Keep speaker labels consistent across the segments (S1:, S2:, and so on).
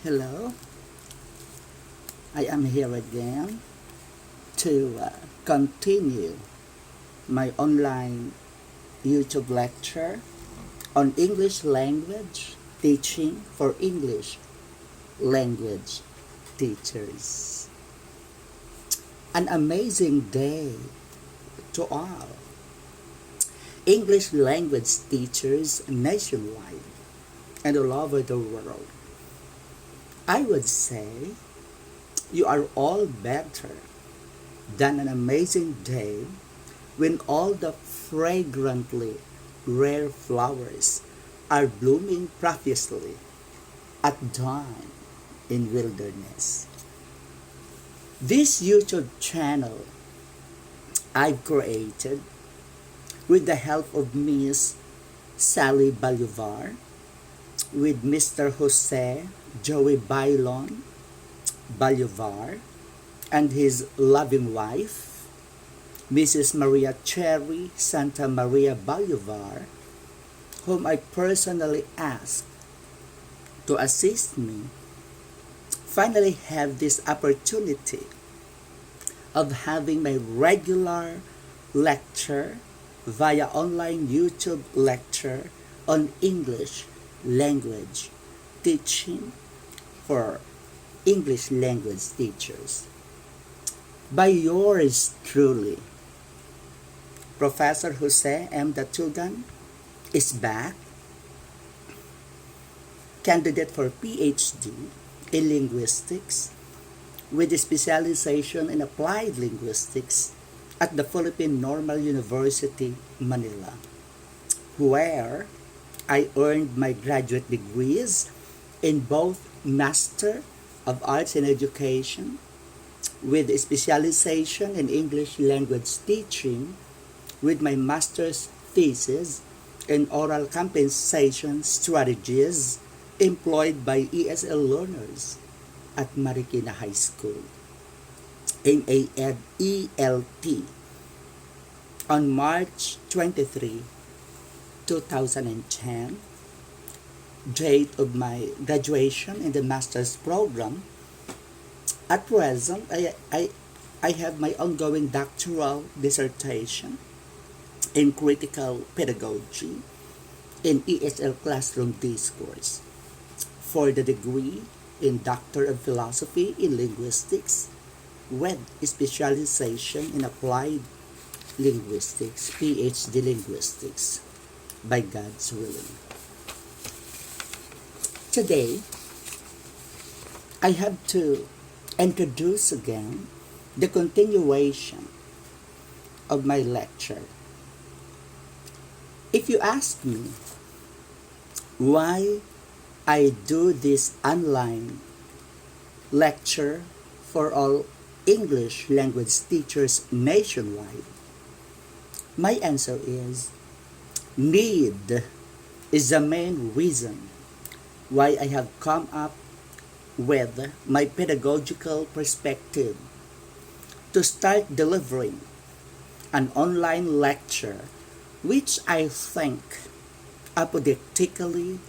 S1: Hello, I am here again to continue my online YouTube lecture on English language teaching for English language teachers. An amazing day to all English language teachers nationwide and all over the world. I would say you are all better than an amazing day when all the fragrantly rare flowers are blooming profusely at dawn in wilderness. This YouTube channel I've created with the help of Miss Sally Bolivar, with Mr. Jose Joey Bailon Bolivar, and his loving wife, Mrs. Maria Cherry Santa Maria Bolivar, whom I personally asked to assist me, finally have this opportunity of having my regular lecture via online YouTube lecture on English language teaching for English language teachers. By yours truly, Professor Jose M. Datugan is back, candidate for PhD in linguistics with a specialization in applied linguistics at the Philippine Normal University, Manila, where I earned my graduate degrees in both Master of Arts in Education with a specialization in English language teaching with my master's thesis in oral compensation strategies employed by ESL learners at Marikina High School in ELT on March 23, 2010, date of my graduation in the master's program. At present, I have my ongoing doctoral dissertation in critical pedagogy in ESL classroom discourse for the degree in Doctor of Philosophy in Linguistics with specialization in applied linguistics, PhD linguistics, by God's willing. Today, I have to introduce again the continuation of my lecture. If you ask me why I do this online lecture for all English language teachers nationwide, my answer is need is the main reason why I have come up with my pedagogical perspective to start delivering an online lecture which I think apodictically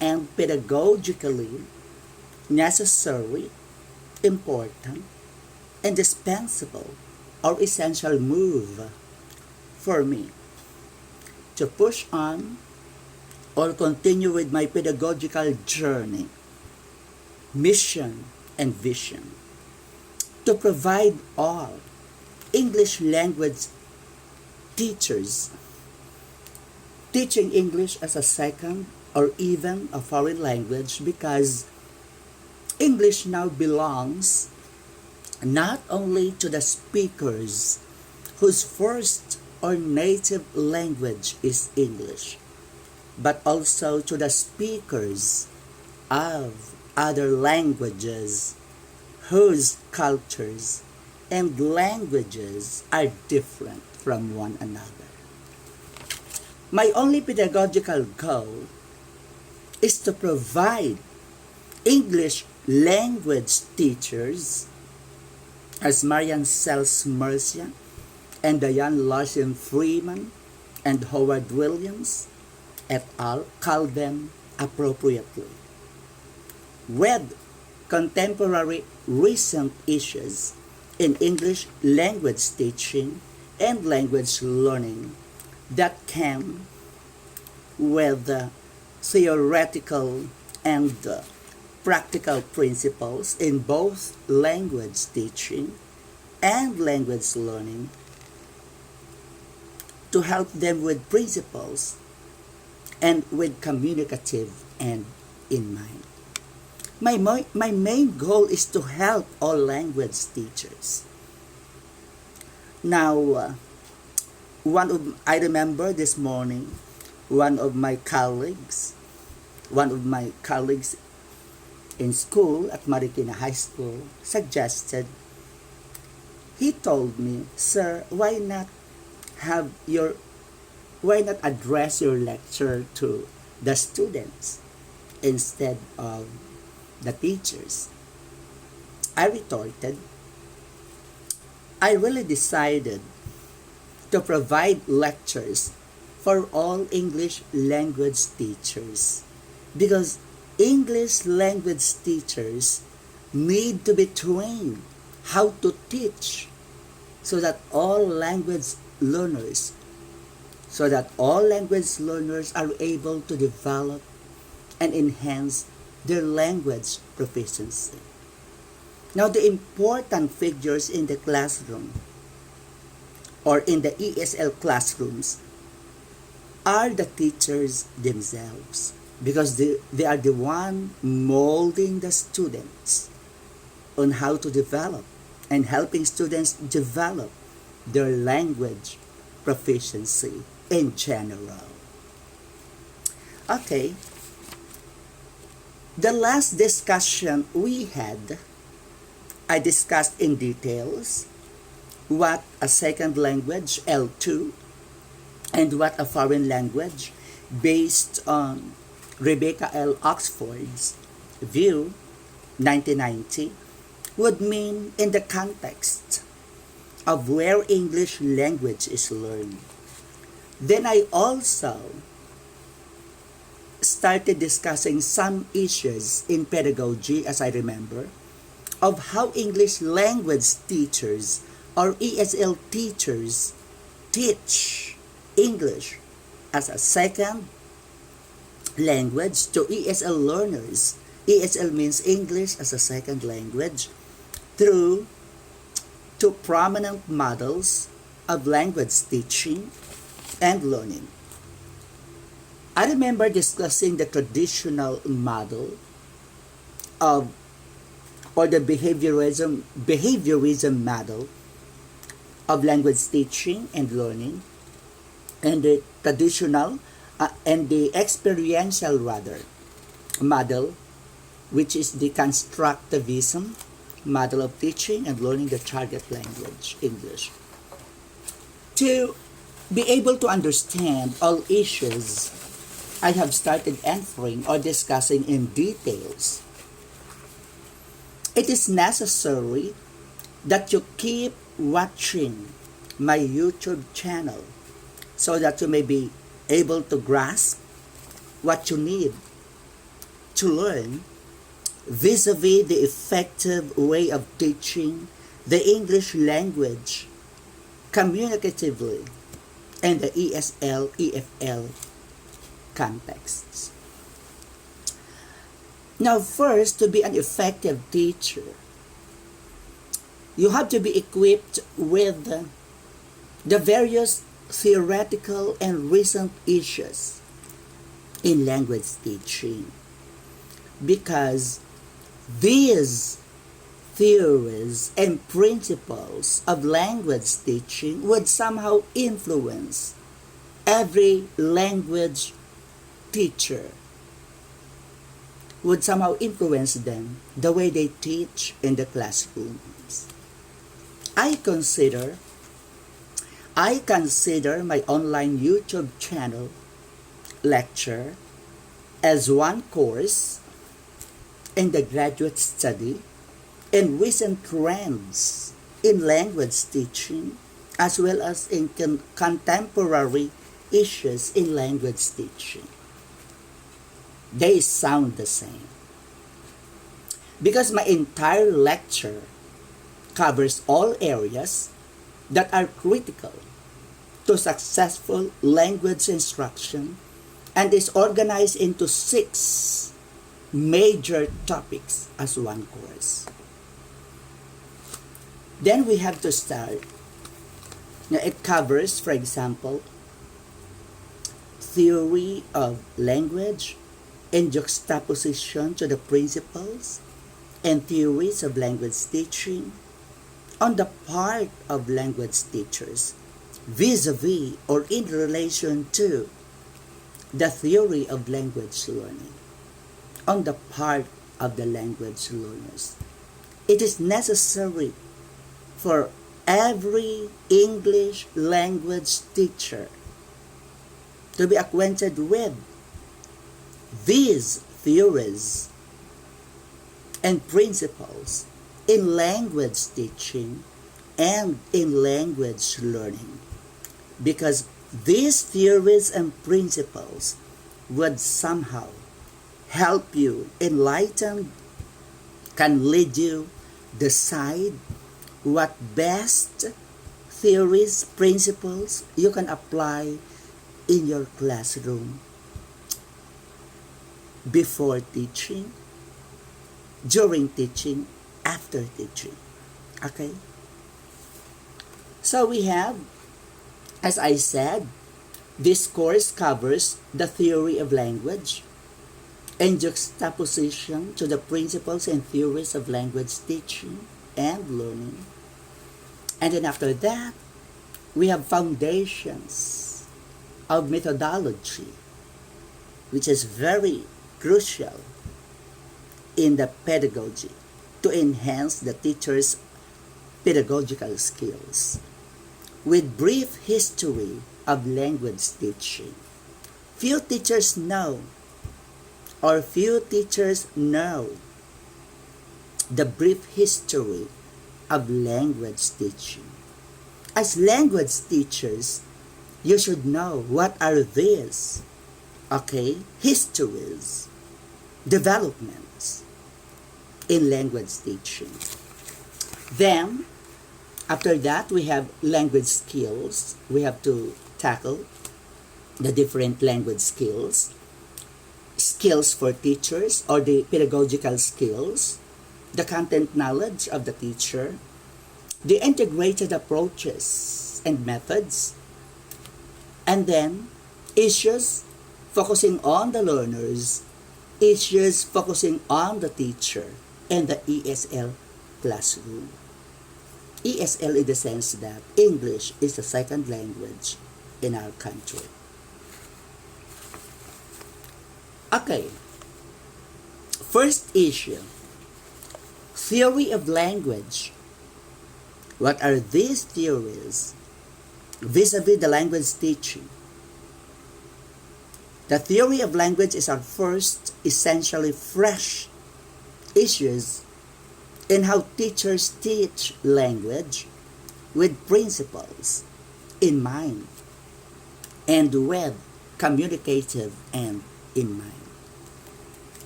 S1: and pedagogically necessary, important, indispensable, or essential move for me to push on or continue with my pedagogical journey, mission, and vision to provide all English language teachers teaching English as a second or even a foreign language, because English now belongs not only to the speakers whose first or native language is English, but also to the speakers of other languages whose cultures and languages are different from one another. My only pedagogical goal is to provide English language teachers as Marian Sells Mercia and Diane Larson Freeman and Howard Williams et al. Call them appropriately, with contemporary recent issues in English language teaching and language learning that can with theoretical and practical principles in both language teaching and language learning to help them with principles and with communicative end in mind. My main goal is to help all language teachers. Now, I remember this morning, one of my colleagues in school at Marikina High School suggested, he told me, "Sir, why not address your lecture to the students instead of the teachers?" I retorted, I really decided to provide lectures for all English language teachers because English language teachers need to be trained how to teach so that all language learners are able to develop and enhance their language proficiency. Now, the important figures in the classroom or in the ESL classrooms are the teachers themselves because they are the one molding the students on how to develop and helping students develop their language proficiency in general. Okay. The last discussion we had, I discussed in details what a second language, L2, and what a foreign language based on Rebecca L. Oxford's view, 1990, would mean in the context of where English language is learned. Then I also started discussing some issues in pedagogy, as I remember, of how English language teachers or ESL teachers teach English as a second language to ESL learners. ESL means English as a second language through two prominent models of language teaching and learning. I remember discussing the traditional model of or the behaviorism model of language teaching and learning, and the traditional and the experiential model, which is the constructivism model of teaching and learning the target language, English. To be able to understand all issues I have started answering or discussing in details, it is necessary that you keep watching my YouTube channel so that you may be able to grasp what you need to learn vis-a-vis the effective way of teaching the English language communicatively in the ESL, EFL contexts. Now, first, to be an effective teacher, you have to be equipped with the various theoretical and recent issues in language teaching, because these theories and principles of language teaching would somehow influence every language teacher, would somehow influence them the way they teach in the classrooms. I consider my online YouTube channel lecture as one course in the graduate study in recent trends in language teaching as well as in contemporary issues in language teaching. They sound the same. because my entire lecture covers all areas that are critical to successful language instruction and is organized into 6 major topics as one course. Then we have to start. Now it covers, for example, theory of language in juxtaposition to the principles and theories of language teaching on the part of language teachers vis-a-vis or in relation to the theory of language learning on the part of the language learners. It is necessary for every English language teacher to be acquainted with these theories and principles in language teaching and in language learning, because these theories and principles would somehow help you enlighten, can lead you decide what best theories, principles you can apply in your classroom before teaching, during teaching, after teaching. Okay? So we have, as I said, this course covers the theory of language in juxtaposition to the principles and theories of language teaching and learning. And then after that, we have foundations of methodology, which is very crucial in the pedagogy to enhance the teacher's pedagogical skills, with brief history of language teaching. Few teachers know the brief history of language teaching. As language teachers, you should know what are these, histories, developments in language teaching. Then, after that, we have language skills. We have to tackle the different language skills. Skills for teachers, or the pedagogical skills, the content knowledge of the teacher, the integrated approaches and methods, and then issues focusing on the learners, issues focusing on the teacher, and the ESL classroom. ESL in the sense that English is the second language in our country. Okay, first issue, theory of language. What are these theories vis-a-vis the language teaching? The theory of language is our first essentially fresh issues in how teachers teach language with principles in mind and with communicative end in mind.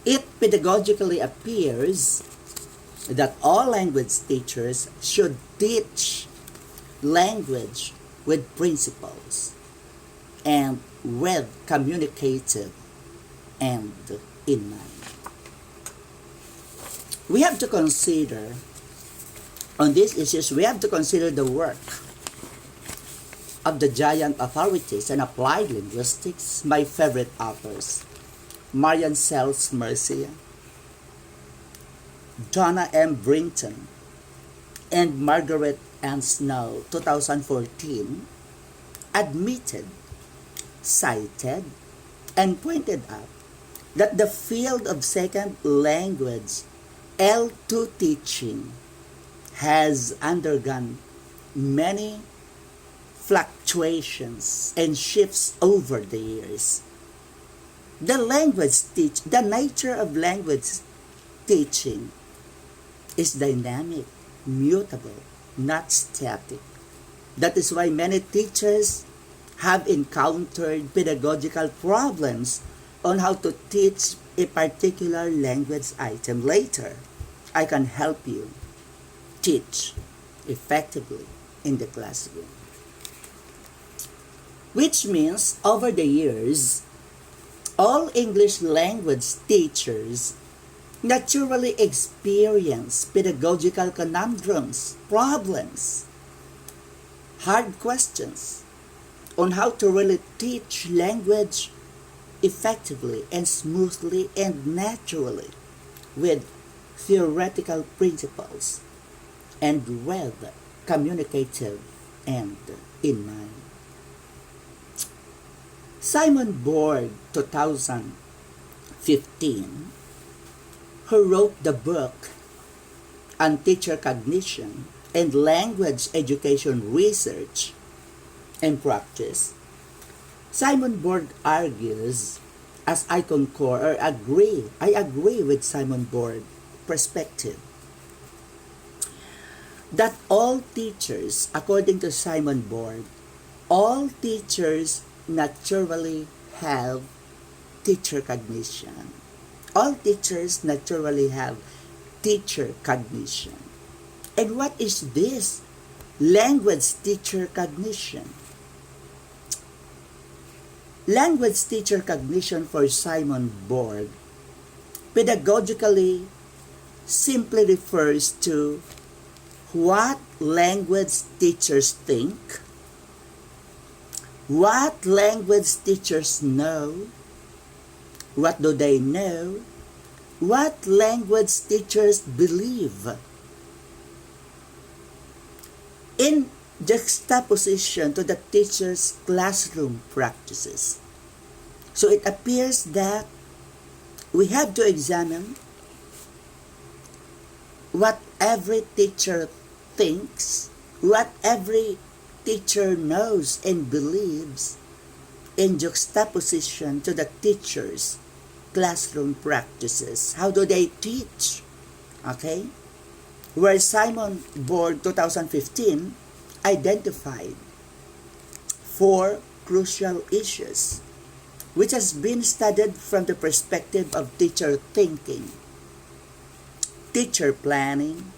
S1: It pedagogically appears that all language teachers should teach language with principles and with communicative end in mind. We have to consider, on these issues, we have to consider the work of the giant authorities in applied linguistics, my favorite authors, Marian Sells Mercia, Donna M. Brinton, and Margaret Ann Snow, 2014, admitted, cited, and pointed out that the field of second language L2 teaching has undergone many fluctuations and shifts over the years. The nature of language teaching is dynamic, mutable, not static. That is why many teachers have encountered pedagogical problems on how to teach a particular language item later. I can help you teach effectively in the classroom. Which means over the years, all English language teachers naturally experience pedagogical conundrums, problems, hard questions on how to really teach language effectively and smoothly and naturally with theoretical principles and with communicative end in mind. Simon Borg, 2015, who wrote the book on teacher cognition and language education research and practice, Simon Borg argues, as I concur or agree, I agree with Simon Borg's perspective, that all teachers, according to Simon Borg, all teachers naturally have teacher cognition. All teachers naturally have teacher cognition. And what is this language teacher cognition? Language teacher cognition for Simon Borg pedagogically simply refers to what language teachers think, what language teachers know, what do they know, what language teachers believe, in juxtaposition to the teacher's classroom practices. So it appears that we have to examine what every teacher thinks, what every teacher knows and believes in juxtaposition to the teacher's classroom practices. How do they teach? Okay? Where Simon Borg 2015 identified 4 crucial issues which has been studied from the perspective of teacher thinking, teacher planning,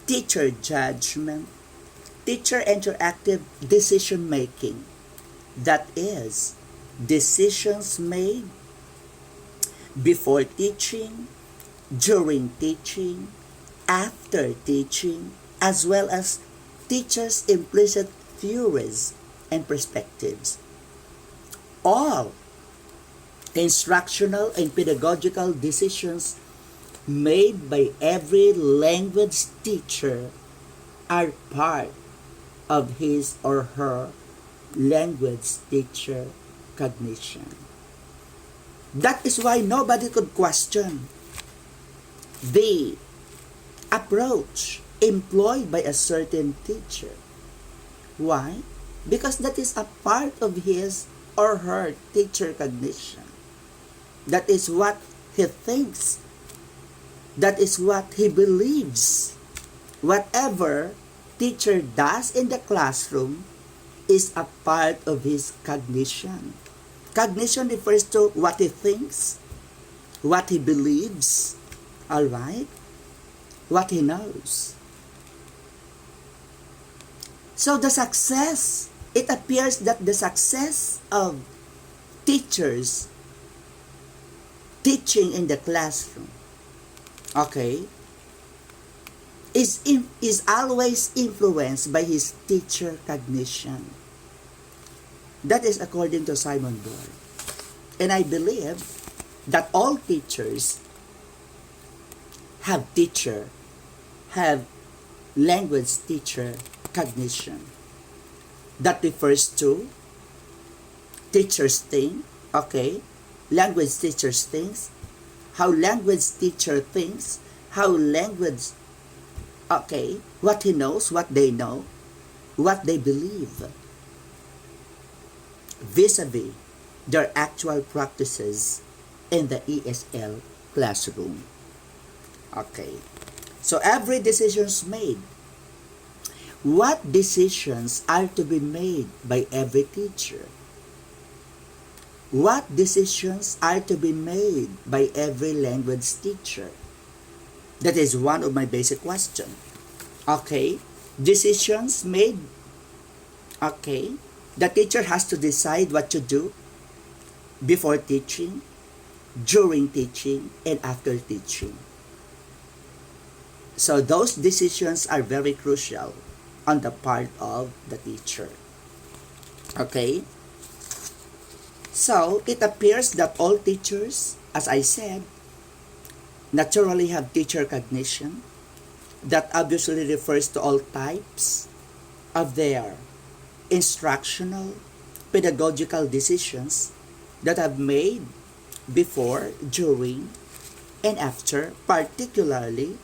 S1: teacher judgment, teacher interactive decision making. That is, decisions made before teaching, during teaching, after teaching, as well as teachers' implicit theories and perspectives. All instructional and pedagogical decisions made by every language teacher are part of his or her language teacher cognition. That is why nobody could question the approach employed by a certain teacher. Why? Because that is a part of his or her teacher cognition. That is what he thinks. That is what he believes. Whatever teacher does in the classroom is a part of his cognition. Cognition refers to what he thinks, what he believes, all right? What he knows. So it appears that the success of teachers teaching in the classroom, okay, is always influenced by his teacher cognition. That is according to Simon Borg. And I believe that all teachers have language teacher cognition. That refers to teachers think, okay, language teachers thinks, how language teacher thinks, how language, okay, what he knows, what they know, what they believe, vis-a-vis their actual practices in the ESL classroom. Okay, so every decisions made. What decisions are to be made by every teacher? What decisions are to be made by every language teacher? That is one of my basic questions. Okay, decisions made. Okay, the teacher has to decide what to do before teaching, during teaching, and after teaching. So those decisions are very crucial on the part of the teacher. Okay? So it appears that all teachers, as I said, naturally have teacher cognition. That obviously refers to all types of their instructional, pedagogical decisions that have made before, during, and after, particularly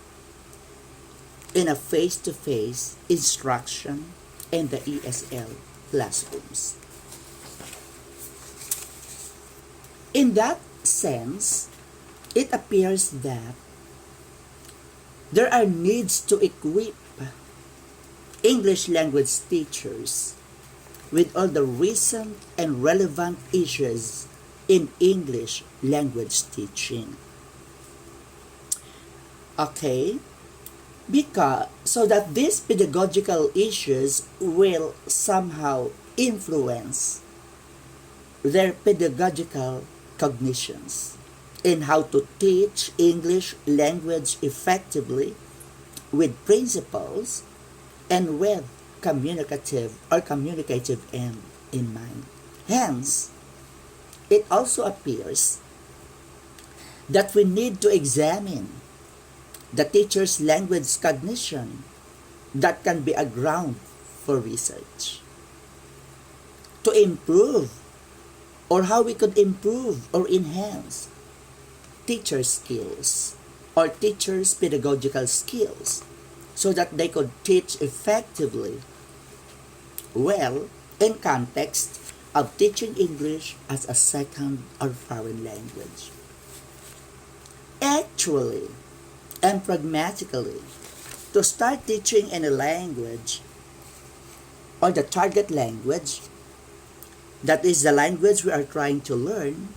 S1: in a face-to-face instruction in the ESL classrooms. In that sense, it appears that there are needs to equip English language teachers with all the recent and relevant issues in English language teaching. Okay? Because so that these pedagogical issues will somehow influence their pedagogical cognitions in how to teach English language effectively with principles and with communicative end in mind. Hence, it also appears that we need to examine the teacher's language cognition that can be a ground for research to improve, or how we could improve or enhance teacher skills or teachers' pedagogical skills so that they could teach effectively well in context of teaching English as a second or foreign language. Actually and pragmatically, to start teaching in a language or the target language, that is the language we are trying to learn,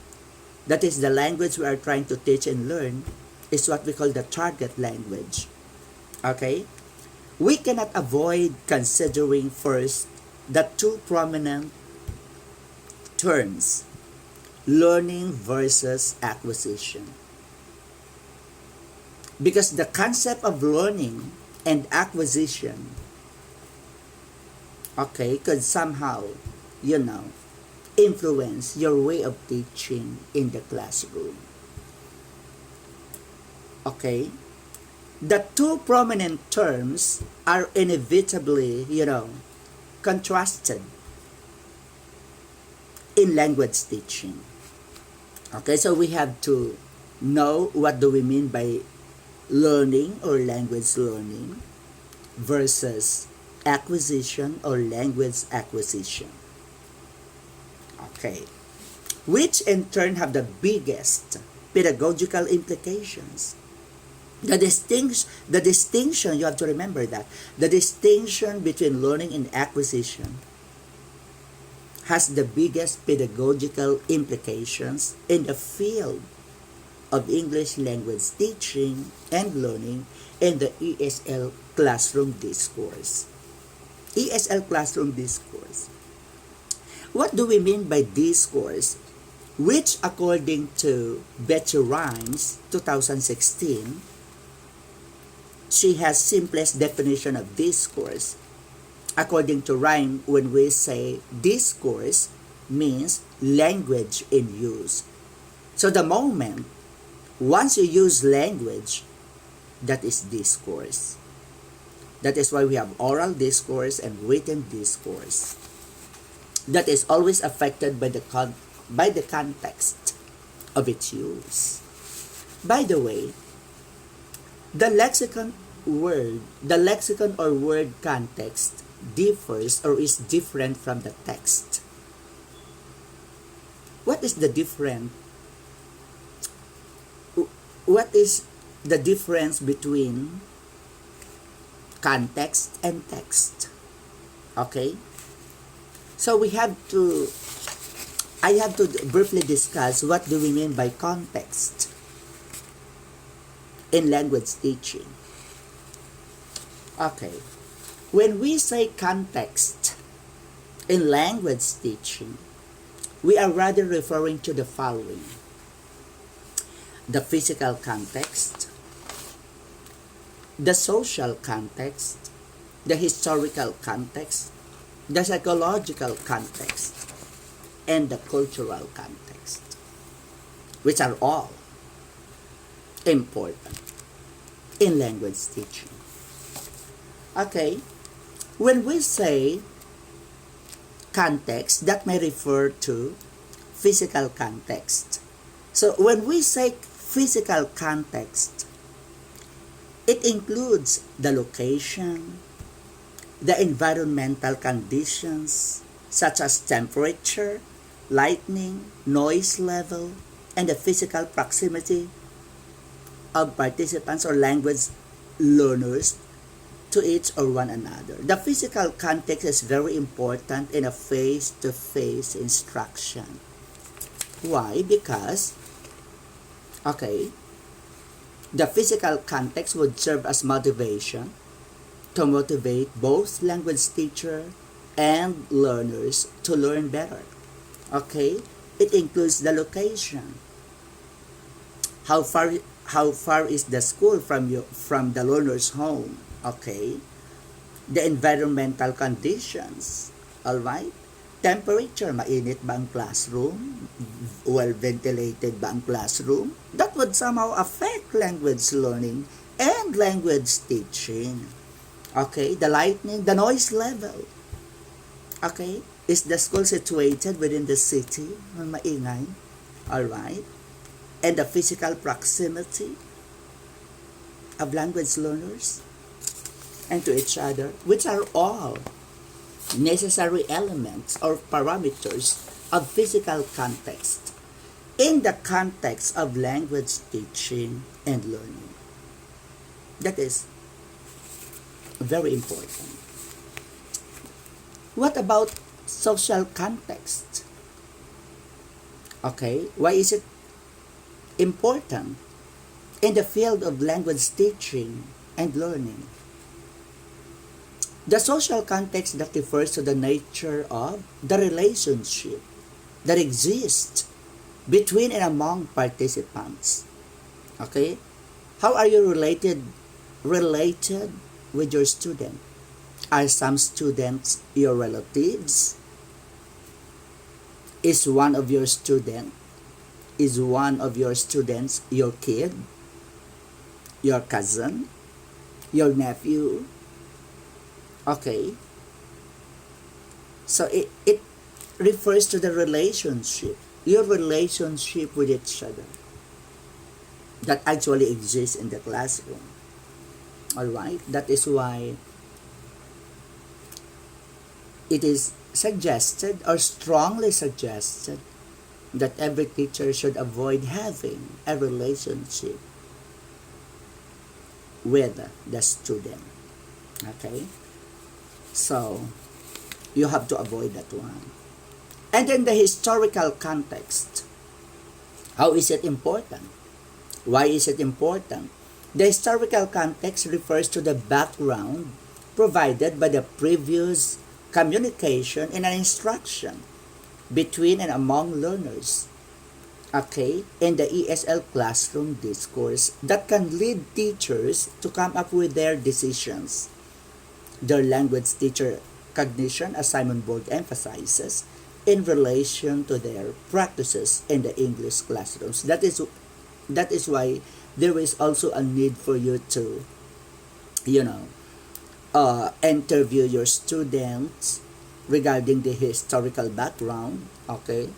S1: that is the language we are trying to teach and learn, is what we call the target language. Okay? We cannot avoid considering first the two prominent terms, learning versus acquisition. Because the concept of learning and acquisition, okay, could somehow, influence your way of teaching in the classroom. Okay? The two prominent terms are inevitably, contrasted in language teaching. Okay, so we have to know what do we mean by learning or language learning versus acquisition or language acquisition. Okay, which in turn have the biggest pedagogical implications. The distinction, you have to remember that, the distinction between learning and acquisition has the biggest pedagogical implications in the field of English language teaching and learning in the ESL classroom discourse. ESL classroom discourse. What do we mean by discourse? Which, according to Betty Rhymes, 2016, she has simplest definition of discourse. According to Rhyme, when we say discourse, means language in use. So the moment, once you use language, that is discourse. That is why we have oral discourse and written discourse. That is always affected by the context of its use. By the way, the lexicon or word context differs or is different from the text. What is the difference between context and text? Okay? So I have to briefly discuss what do we mean by context. in language teaching. Okay. When we say context in language teaching, we are rather referring to the following: the physical context, the social context, the historical context, the psychological context, and the cultural context, which are all important in language teaching. Okay, when we say context, that may refer to physical context. So when we say physical context, it includes the location, the environmental conditions such as temperature, lighting, noise level, and the physical proximity of participants or language learners to each or one another. The physical context is very important in a face-to-face instruction. Why? Because, okay, the physical context would serve as motivation to motivate both language teacher and learners to learn better. Okay? It includes the location. How far is the school from the learner's home? Okay? The environmental conditions. Alright? Temperature, mainit ba ang classroom? Well ventilated ba ang classroom? That would somehow affect language learning and language teaching. Okay? The lighting, the noise level. Okay? Is the school situated within the city? Maingay. Alright? And the physical proximity of language learners and to each other, which are all necessary elements or parameters of physical context in the context of language teaching and learning. That is very important. What about social context? Okay, why is it important in the field of language teaching and learning? The social context that refers to the nature of the relationship that exists between and among participants. Okay? How are you related with your student? Are some students your relatives? Is one of your students your kid? Your cousin? Your nephew? Okay. So it refers to the relationship, your relationship with each other that actually exists in the classroom. Alright? That is why it is suggested or strongly suggested that every teacher should avoid having a relationship with the student. Okay? So, you have to avoid that one. And then the historical context. How is it important? Why is it important? The historical context refers to the background provided by the previous communication and an instruction between and among learners. Okay? In the ESL classroom discourse that can lead teachers to come up with their decisions. Their language teacher cognition, as Simon Borg emphasizes, in relation to their practices in the English classrooms. That is why there is also a need for you to, interview your students regarding the historical background. Okay,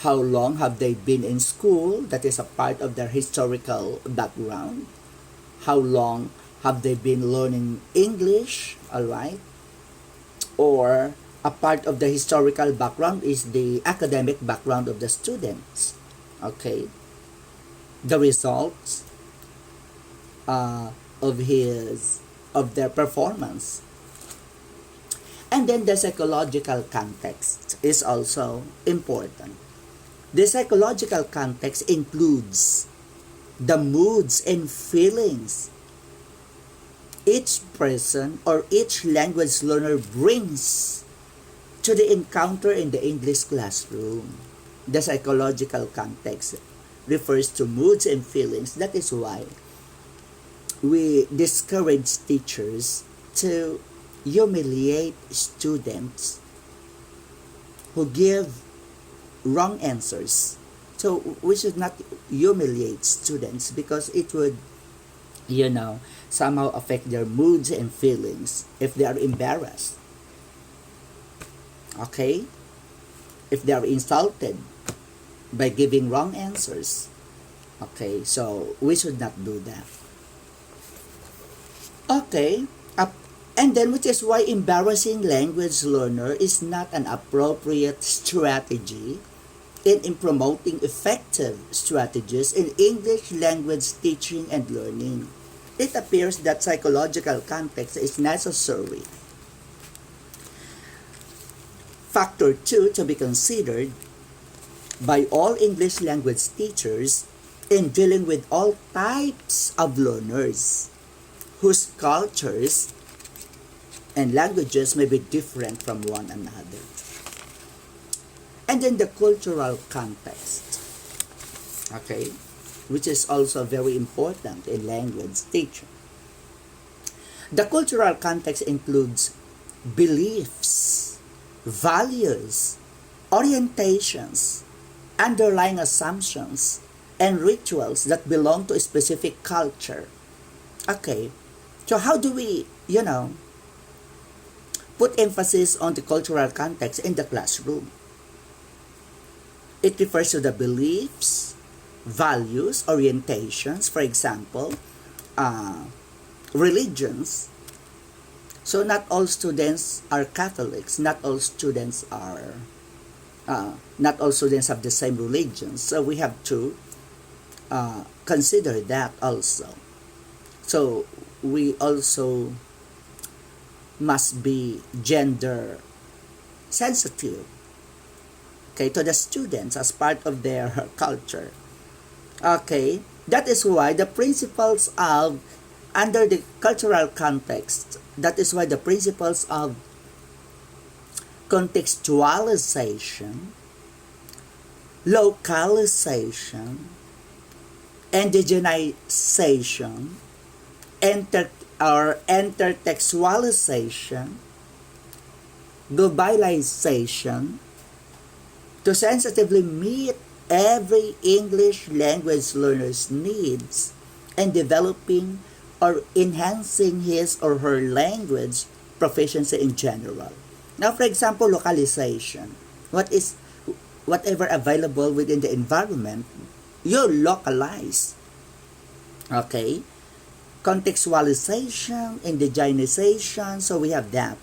S1: how long have they been in school? That is a part of their historical background. How long have they been learning English? All right. Or a part of the historical background is the academic background of the students. Okay. The results of their performance. And then the psychological context is also important. The psychological context includes the moods and feelings each person or each language learner brings to the encounter in the English classroom. The psychological context refers to moods and feelings. That is why we discourage teachers to humiliate students who give wrong answers. So we should not humiliate students because it would, somehow affect their moods and feelings if they are embarrassed. Okay? If they are insulted by giving wrong answers. Okay, so we should not do that. Okay, and then which is why embarrassing language learner is not an appropriate strategy in promoting effective strategies in English language teaching and learning. It appears that psychological context is necessary. Factor 2 to be considered by all English language teachers in dealing with all types of learners whose cultures and languages may be different from one another. And then the cultural context, okay, which is also very important in language teaching. The cultural context includes beliefs, values, orientations, underlying assumptions, and rituals that belong to a specific culture. Okay, so how do we, put emphasis on the cultural context in the classroom? It refers to the beliefs, values, orientations, for example, religions. So not all students are Catholics, not all students have the same religion. So we have to consider that also. So we also must be gender sensitive, okay, to the students as part of their culture. Okay, that is why the principles of, under the cultural context, that is why the principles of contextualization, localization, indigenization, intertextualization, globalization, to sensitively meet every English language learner's needs and developing or enhancing his or her language proficiency in general. Now, for example, localization. What is whatever available within the environment, you localize. Okay? Contextualization, indigenization, so we have that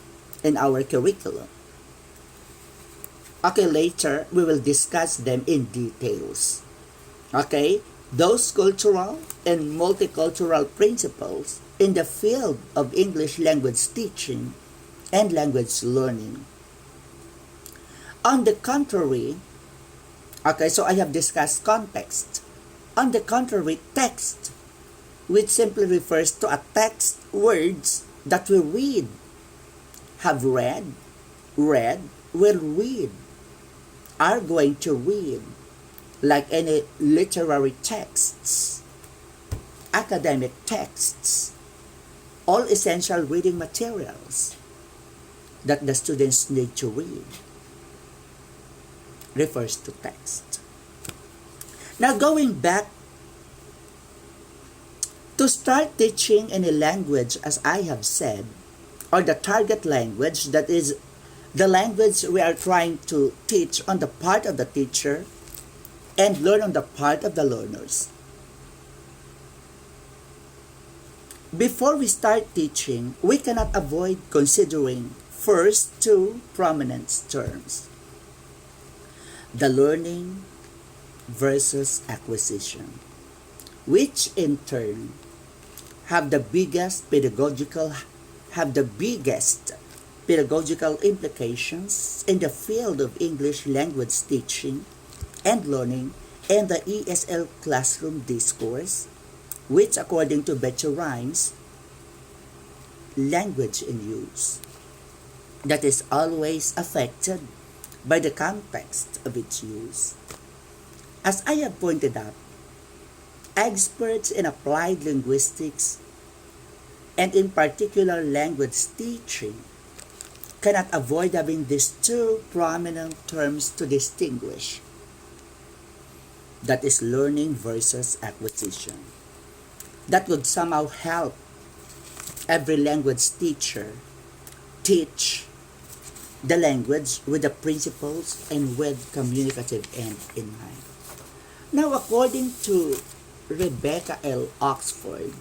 S1: in our curriculum. Okay, later we will discuss them in details. Okay? Those cultural and multicultural principles in the field of English language teaching and language learning. On the contrary, okay, so I have discussed context. On the contrary, text, which simply refers to a text, words that we read, have read, will read, are going to read, like any literary texts, academic texts, all essential reading materials that the students need to read refers to text. Now, going back to start teaching any language, as I have said, or the target language, that is the language we are trying to teach on the part of the teacher and learn on the part of the learners. Before we start teaching, we cannot avoid considering first two prominent terms: the learning versus acquisition, which in turn have the biggest pedagogical implications in the field of English language teaching and learning and the ESL classroom discourse, which according to Betcha Rhymes, language in use that is always affected by the context of its use. As I have pointed out, experts in applied linguistics and in particular language teaching cannot avoid having these two prominent terms to distinguish. That is learning versus acquisition. That would somehow help every language teacher teach the language with the principles and with communicative end in mind. Now, according to Rebecca L. Oxford,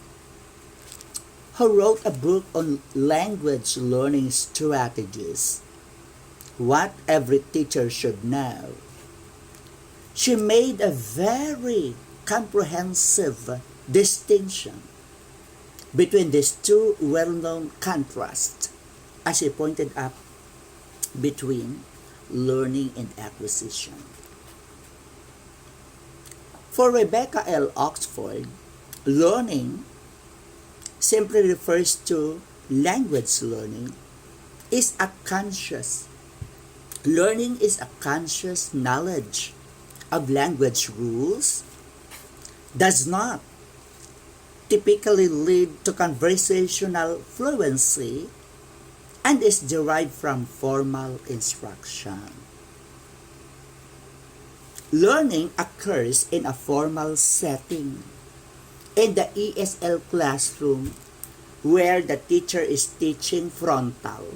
S1: who wrote a book on language learning strategies, What Every Teacher Should Know, she made a very comprehensive distinction between these two well-known contrasts, as she pointed out, between learning and acquisition. For Rebecca L. Oxford, learning simply refers to language learning is a conscious. Learning is a conscious knowledge of language rules, does not typically lead to conversational fluency, and is derived from formal instruction. Learning occurs in a formal setting, in the ESL classroom, where the teacher is teaching frontal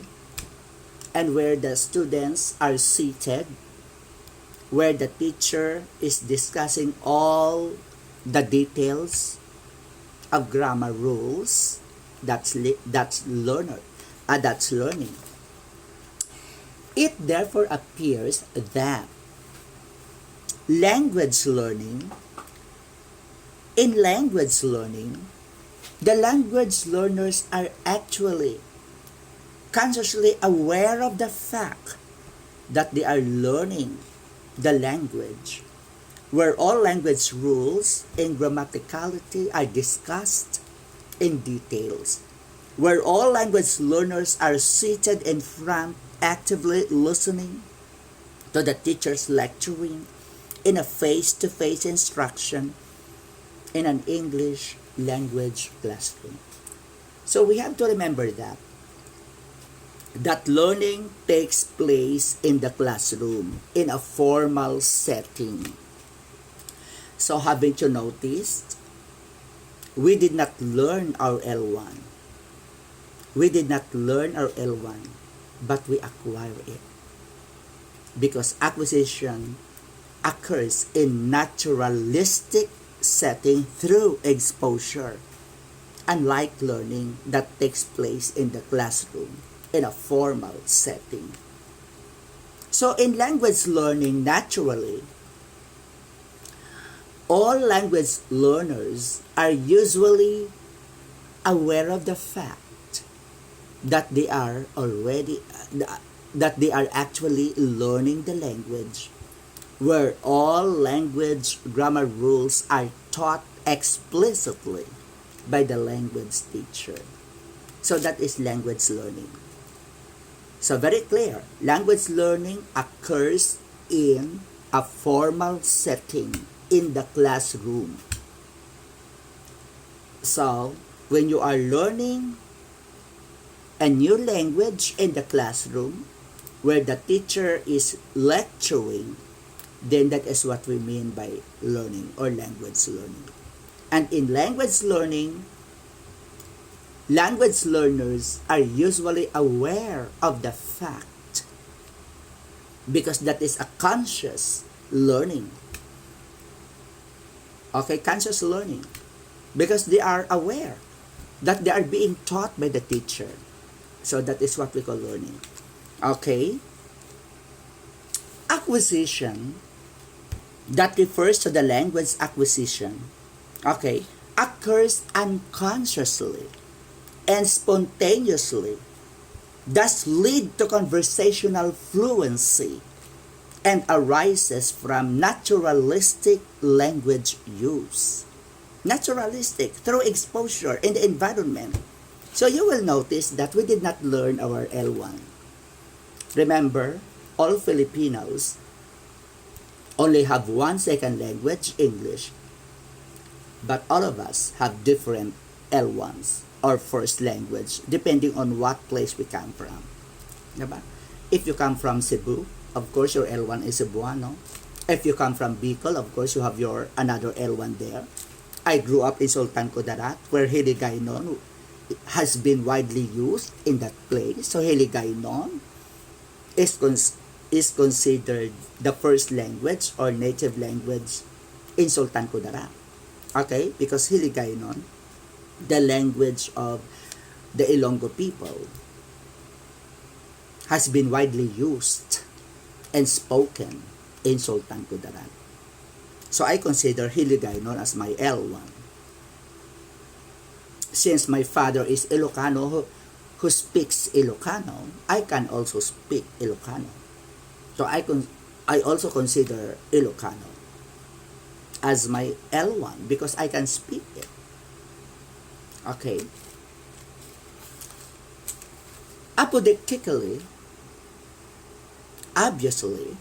S1: and where the students are seated, where the teacher is discussing all the details of grammar rules. That's learning. It therefore appears that in language learning, the language learners are actually consciously aware of the fact that they are learning the language, where all language rules and grammaticality are discussed in details, where all language learners are seated in front actively listening to the teacher's lecturing in a face-to-face instruction in an English language classroom. So we have to remember that learning takes place in the classroom in a formal setting. So haven't you noticed? We did not learn our L1. We did not learn our L1, but we acquire it. Because acquisition occurs in naturalistic setting through exposure, unlike learning that takes place in the classroom in a formal setting. So in language learning, naturally, all language learners are usually aware of the fact that they are actually learning the language, where all language grammar rules are taught explicitly by the language teacher. So that is language learning. So very clear, language learning occurs in a formal setting in the classroom. So when you are learning a new language in the classroom where the teacher is lecturing, then that is what we mean by learning or language learning. And in language learning, language learners are usually aware of the fact, because that is a conscious learning. Okay, conscious learning. Because they are aware that they are being taught by the teacher. So that is what we call learning. Okay? Acquisition, that refers to the language acquisition, okay, occurs unconsciously and spontaneously, thus lead to conversational fluency and arises from naturalistic language use. Naturalistic, through exposure in the environment. So you will notice that we did not learn our L1. Remember, all Filipinos only have one second language, English, but all of us have different L1s or first language depending on what place we come from. Diba? If you come from Cebu, of course your L1 is Cebuano. If you come from Bicol, of course you have your another L1 there. I grew up in Sultan Kudarat where Hiligaynon has been widely used in that place. So Hiligaynon is considered the first language or native language in Sultan Kudarat. Okay? Because Hiligaynon, the language of the Ilonggo people, has been widely used and spoken in Sultan Kudarat. So I consider Hiligaynon as my L1. Since my father is Ilocano who speaks Ilocano, I can also speak Ilocano. So I also consider Ilocano as my L1 because I can speak it. Okay. Apodictically, obviously,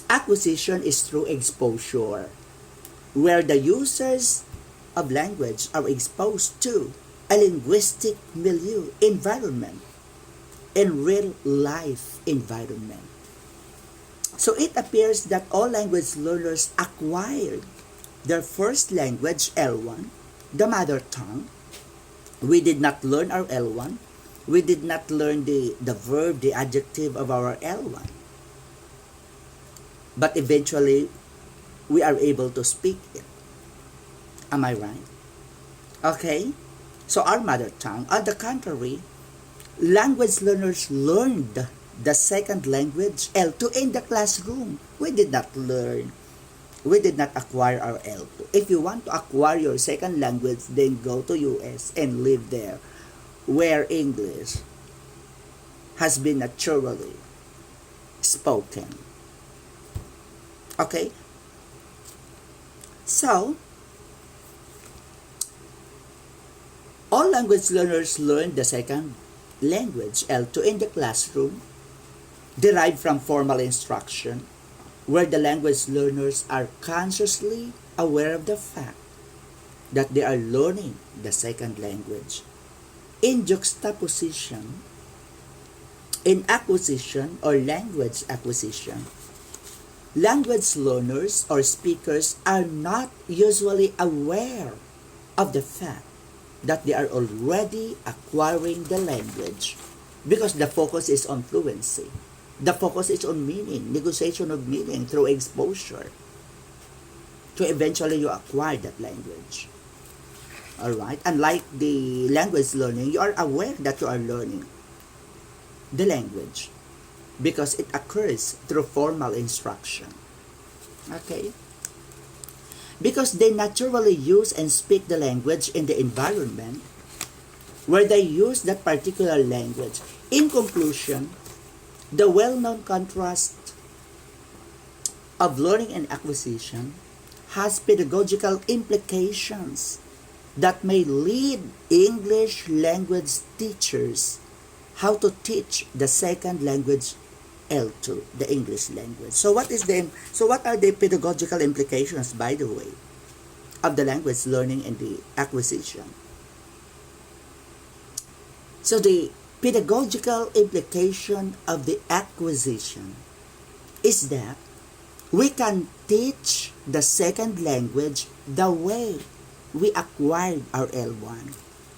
S1: acquisition is through exposure, where the users of language are exposed to a linguistic milieu, environment, in real life environment. So it appears that all language learners acquired their first language, L1, the mother tongue. We did not learn our L1. We did not learn the verb, the adjective of our L1. But eventually, we are able to speak it. Am I right? Okay? So our mother tongue, on the contrary, language learners learned the second language, L2, in the classroom. We did not acquire our L2. If you want to acquire your second language, then go to US and live there, where English has been naturally spoken. Okay? So, all language learners learn the second language, L2, in the classroom, derived from formal instruction, where the language learners are consciously aware of the fact that they are learning the second language. In juxtaposition, in acquisition or language acquisition, language learners or speakers are not usually aware of the fact that they are already acquiring the language because the focus is on fluency. The focus is on meaning, negotiation of meaning through exposure. So eventually you acquire that language. Alright? Unlike the language learning, you are aware that you are learning the language because it occurs through formal instruction. Okay? Because they naturally use and speak the language in the environment where they use that particular language. In conclusion, the well-known contrast of learning and acquisition has pedagogical implications that may lead English language teachers how to teach the second language, L2, the English language. So what are the pedagogical implications, by the way, of the language learning and the acquisition? So the pedagogical implication of the acquisition is that we can teach the second language the way we acquired our L1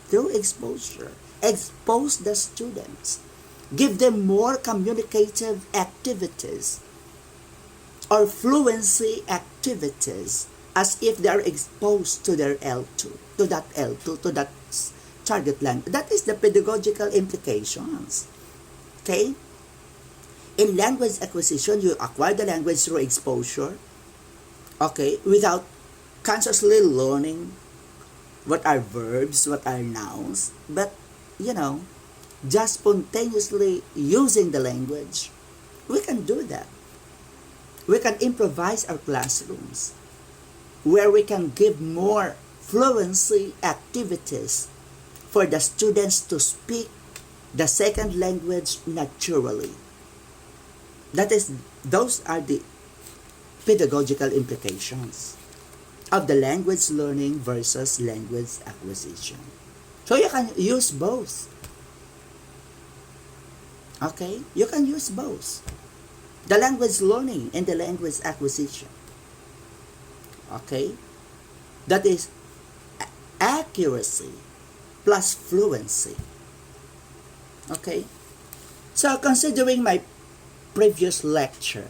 S1: through exposure. Expose the students. Give them more communicative activities or fluency activities as if they are exposed to their L2, to that target language. That is the pedagogical implications. Okay? In language acquisition, you acquire the language through exposure, okay, without consciously learning what are verbs, what are nouns, but, just spontaneously using the language. We can do that. we can improvise our classrooms where we can give more fluency activities for the students to speak the second language naturally. Those are the pedagogical implications of the language learning versus language acquisition. So you can use both. Okay? You can use both. The language learning and the language acquisition. Okay? That is accuracy plus fluency. Okay? So considering my previous lecture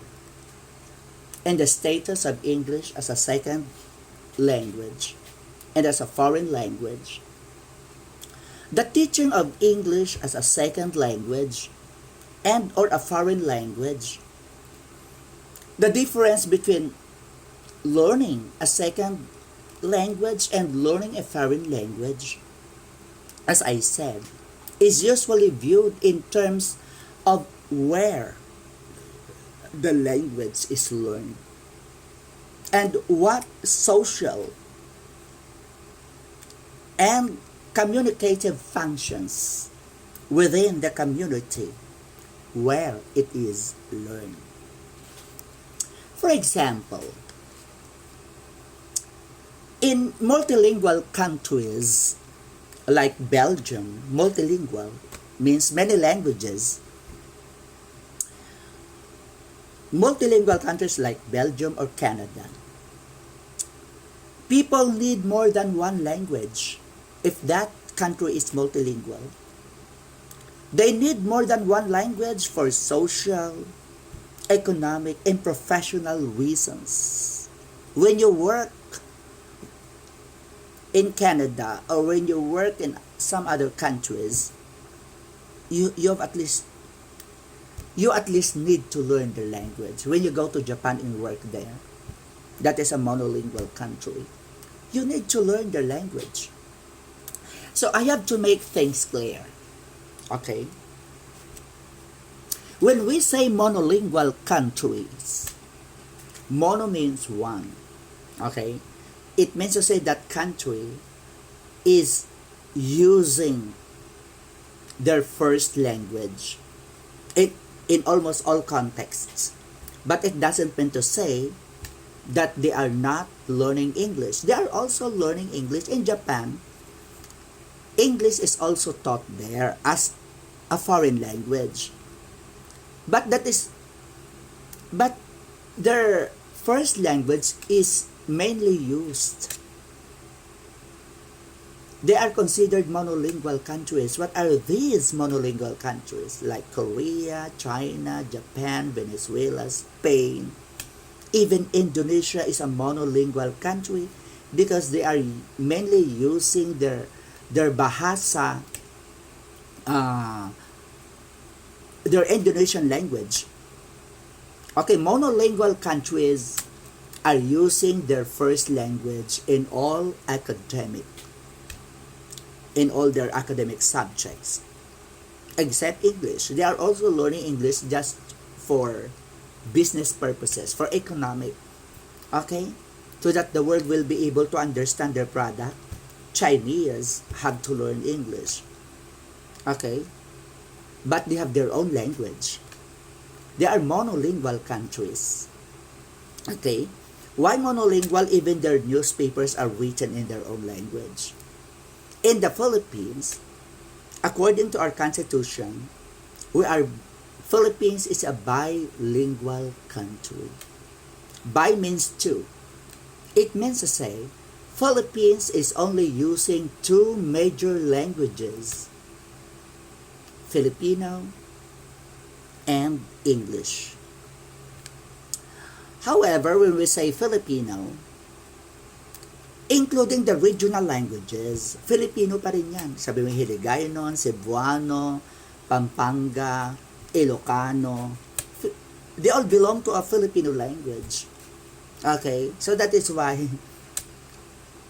S1: and the status of English as a second language and as a foreign language, the teaching of English as a second language and or a foreign language, the difference between learning a second language and learning a foreign language, as I said, is usually viewed in terms of where the language is learned and what social and communicative functions within the community where it is learned. For example, in multilingual countries like Belgium, multilingual means many languages. Multilingual countries like Belgium or Canada, people need more than one language if that country is multilingual. They need more than one language for social, economic, and professional reasons. When you work in Canada or when you work in some other countries, you at least need to learn the language. When you go to Japan and work there, that is a monolingual country, you need to learn the language. So I have to make things clear. Okay? When we say monolingual countries, mono means one. Okay? It means to say that country is using their first language in almost all contexts. But it doesn't mean to say that they are not learning English. They are also learning English. In Japan, English is also taught there as a foreign language. But their first language is mainly used. They are considered monolingual countries. What are these monolingual countries? Like Korea, China, Japan, Venezuela, Spain. Even Indonesia is a monolingual country because they are mainly using their bahasa, their Indonesian language. Okay, monolingual countries are using their first language in all their academic subjects, except English. They are also learning English just for business purposes, for economic, okay? So that the world will be able to understand their product. Chinese have to learn English, okay? But they have their own language. They are monolingual countries, okay? Why monolingual? Even their newspapers are written in their own language. In the Philippines, according to our constitution, Philippines is a bilingual country. Bi means two. It means to say, Philippines is only using two major languages, Filipino and English. However, when we say Filipino, including the regional languages, Filipino pa rin yan. Sabi mo Hiligaynon, Cebuano, Pampanga, Ilocano. They all belong to a Filipino language. Okay? So that is why,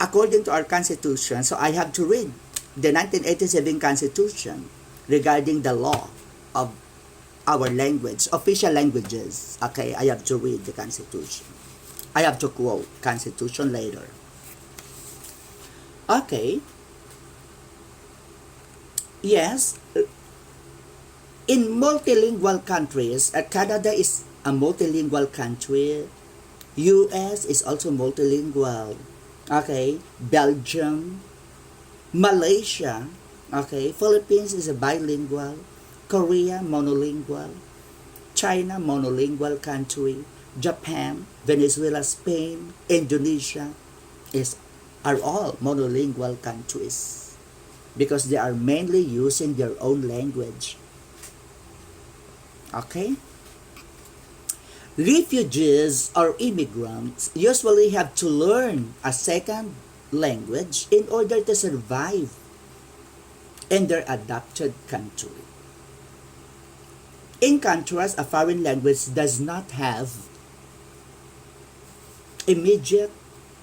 S1: according to our Constitution, so I have to read the 1987 Constitution regarding the law of our language, official languages. Okay, I have to read the Constitution. I have to quote Constitution later. Okay. Yes, in multilingual countries, Canada is a multilingual country. US is also multilingual. Okay, Belgium, Malaysia, okay, Philippines is a bilingual, Korea monolingual, China monolingual country, Japan, Venezuela, Spain, Indonesia is are all monolingual countries because they are mainly using their own language. Okay? Refugees or immigrants usually have to learn a second language in order to survive in their adopted country. In contrast, a foreign language does not have immediate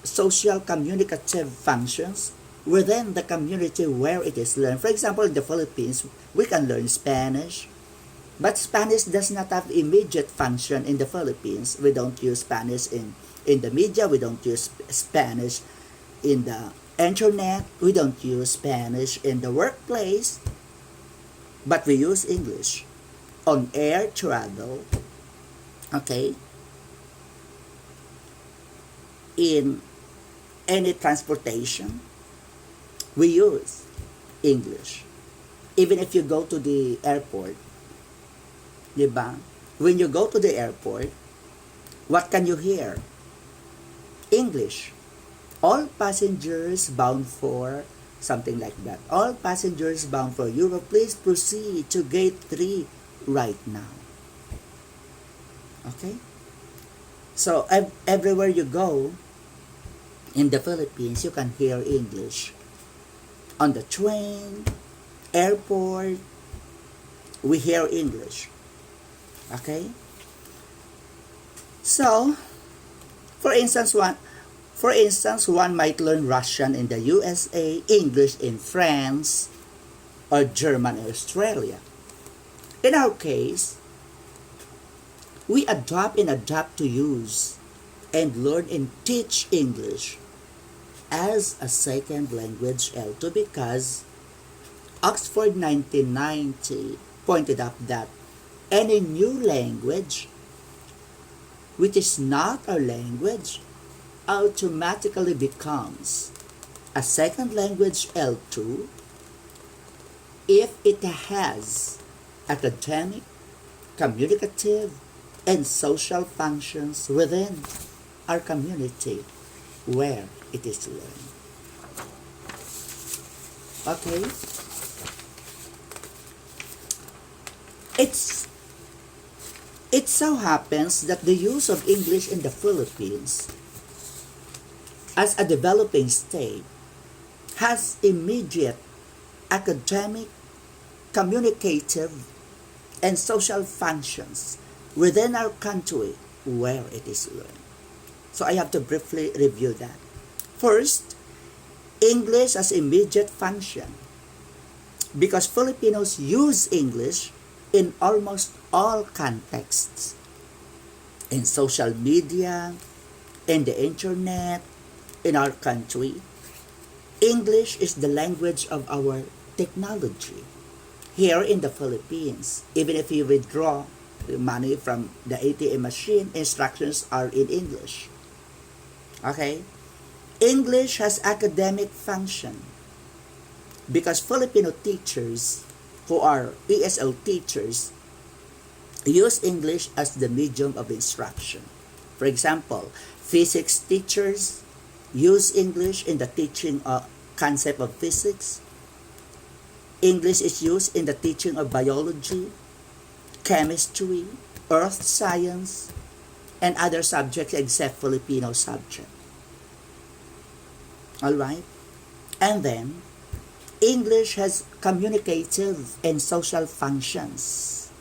S1: social communicative functions within the community where it is learned. For example, in the Philippines, we can learn Spanish, but Spanish does not have immediate function in the Philippines. We don't use Spanish in the media. We don't use Spanish in the internet. We don't use Spanish in the workplace. But we use English on air travel. Okay? In any transportation, we use English. Even if you go to the airport, diba? When you go to the airport, what can you hear? English. All passengers bound for something like that. All passengers bound for Europe, please proceed to gate 3 right now. Okay? So everywhere you go in the Philippines, you can hear English. On the train, airport, we hear English. Okay? So, for instance, one might learn Russian in the USA, English in France, or German in Australia. In our case, we adapt to use and learn and teach English as a second language L2 because Oxford 1990 pointed out that any new language which is not our language automatically becomes a second language L2 if it has academic, communicative, and social functions within our community where it is learned. Okay? It so happens that the use of English in the Philippines as a developing state has immediate academic, communicative, and social functions within our country where it is learned. So I have to briefly review that. First, English as immediate function because Filipinos use English in almost all contexts. In social media, in the internet, in our country. English is the language of our technology. Here in the Philippines, even if you withdraw money from the ATM machine, instructions are in English. Okay? English has academic function because Filipino teachers who are ESL teachers use English as the medium of instruction. For example, physics teachers use English in the teaching of concept of physics. English is used in the teaching of biology, chemistry, earth science, and other subjects except Filipino subject. Alright? And then, English has communicative and social functions.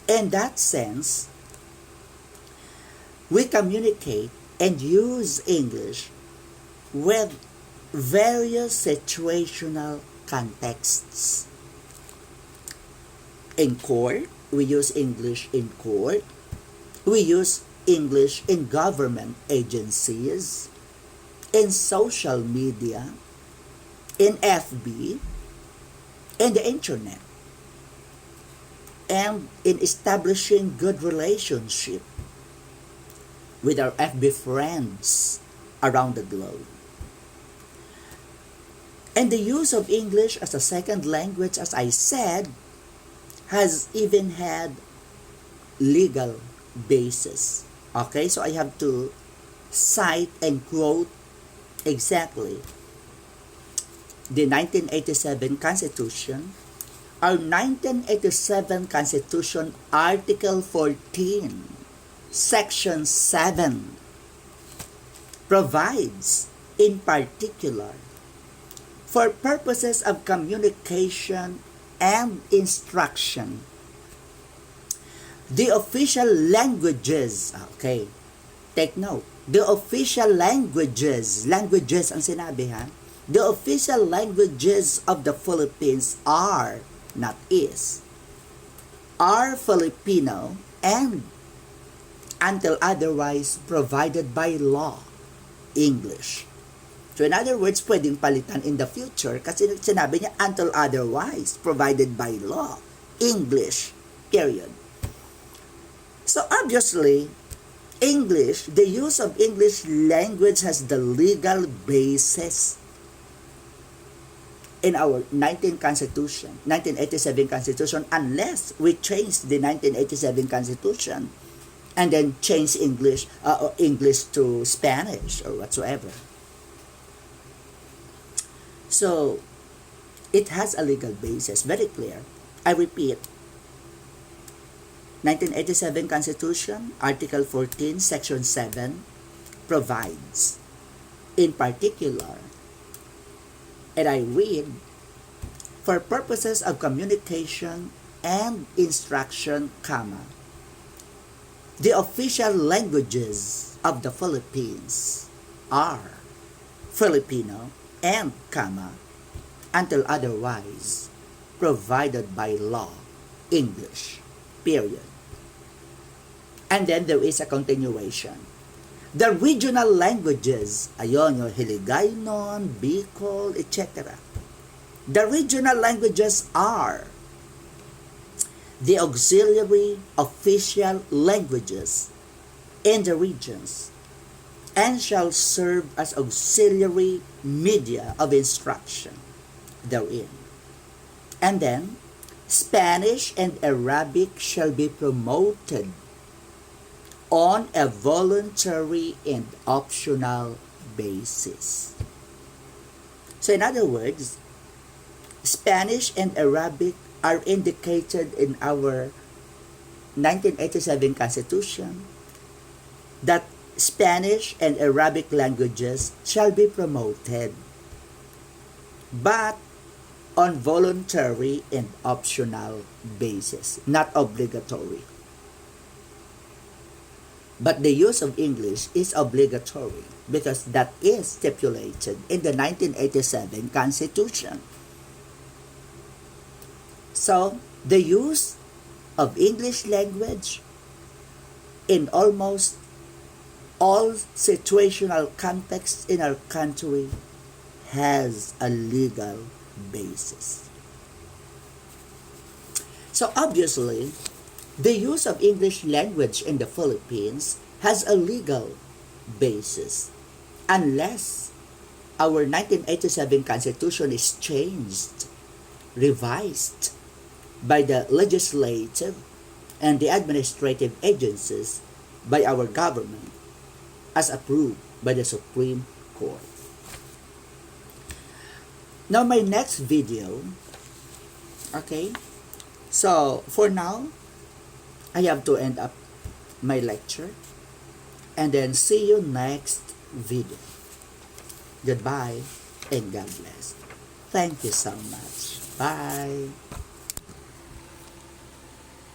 S1: In that sense, we communicate and use English with various situational contexts. In court, We use English in court. We use English in government agencies, in social media, in FB, in the internet, and in establishing good relationship with our FB friends around the globe. And the use of English as a second language, as I said, has even had legal basis. Okay, so I have to cite and quote exactly the 1987 Constitution. Our 1987 Constitution, Article 14, Section 7, provides in particular for purposes of communication and instruction, the official languages, okay, take note, the official languages ang sinabi ha, the official languages of the Philippines are, not is, are Filipino and, until otherwise provided by law, English. So in other words, pwedeng palitan in the future kasi sinabi niya until otherwise provided by law, English, period. So obviously, English, the use of English language has the legal basis in our 1987 Constitution, unless we change the 1987 Constitution and then change English to Spanish or whatsoever. So, it has a legal basis, very clear. I repeat, 1987 Constitution, Article 14, Section 7, provides, in particular, and I read, for purposes of communication and instruction, comma, the official languages of the Philippines are Filipino and, comma, until otherwise provided by law, English, period. And then there is a continuation. The regional languages, ayon yung Hiligaynon, Bicol, etc. The regional languages are the auxiliary official languages in the regions and shall serve as auxiliary media of instruction therein. And then, Spanish and Arabic shall be promoted on a voluntary and optional basis. So in other words, Spanish and Arabic are indicated in our 1987 Constitution that Spanish and Arabic languages shall be promoted, but on voluntary and optional basis, not obligatory. But the use of English is obligatory because that is stipulated in the 1987 Constitution. So, the use of English language in almost all situational contexts in our country has a legal basis. So obviously, the use of English language in the Philippines has a legal basis unless our 1987 Constitution is changed, revised by the legislative and the administrative agencies by our government as approved by the Supreme Court. Now my next video, okay, so for now, I have to end up my lecture and then see you next video. Goodbye and God bless. Thank you so much. Bye.